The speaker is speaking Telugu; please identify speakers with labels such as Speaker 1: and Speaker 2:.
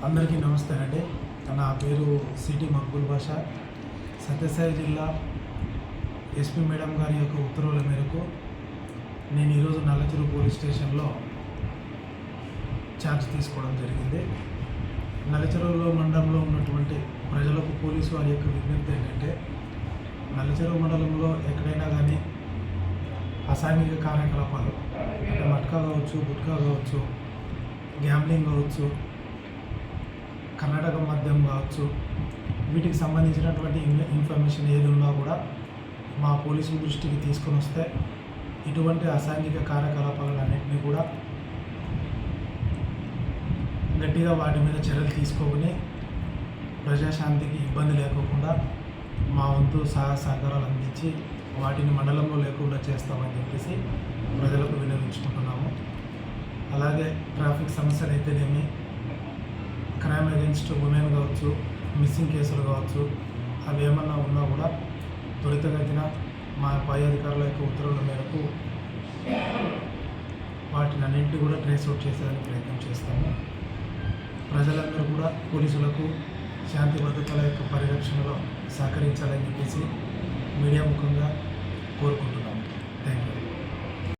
Speaker 1: అందరికీ నమస్తే అండి. నా పేరు సిటీ మక్బూల్ బాషా. సత్యసాయి జిల్లా ఎస్పీ మేడం గారి యొక్క ఉత్తర్వుల మేరకు నేను ఈరోజు నల్లచెరువు పోలీస్ స్టేషన్లో ఛార్జ్ తీసుకోవడం జరిగింది. నల్లచెరువులో మండలంలో ఉన్నటువంటి ప్రజలకు పోలీసు వారి యొక్క విజ్ఞప్తి ఏంటంటే, నల్లచెరువు మండలంలో ఎక్కడైనా కానీ అసాంఘిక కార్యకలాపాలు అంటే మట్కా కావచ్చు, గుట్కా కావచ్చు, గ్యాంబ్లింగ్ కావచ్చు, కర్ణాటక మద్యం కావచ్చు, వీటికి సంబంధించినటువంటి ఇన్ఫర్మేషన్ ఏది ఉన్నా కూడా మా పోలీసుల దృష్టికి తీసుకొని వస్తే ఇటువంటి అసాంఘిక కార్యకలాపాలన్నింటినీ కూడా గట్టిగా వాటి మీద చర్యలు తీసుకొని ప్రజాశాంతికి ఇబ్బంది లేకోకుండా మా వంతు సహకారాలు అందించి వాటిని మండలంలో లేకుండా చేస్తామని చెప్పేసి ప్రజలకు విన్నవించుకుంటున్నాము. అలాగే ట్రాఫిక్ సమస్యలు అయితేనేమి, క్రైమ్ అగెన్స్ట్ ఉమెన్ కావచ్చు, మిస్సింగ్ కేసులు కావచ్చు, అవి ఏమన్నా ఉన్నా కూడా త్వరితగతిన మా పై అధికారుల యొక్క ఉత్తర్వుల మేరకు వాటిని అన్నింటినీ కూడా ట్రేస్ అవుట్ చేసేదానికి ప్రయత్నం చేస్తాము. ప్రజలందరూ కూడా పోలీసులకు శాంతి భద్రతల యొక్క పరిరక్షణలో సహకరించాలని చెప్పేసి మీడియా ముఖంగా కోరుకుంటున్నాము. Thank you.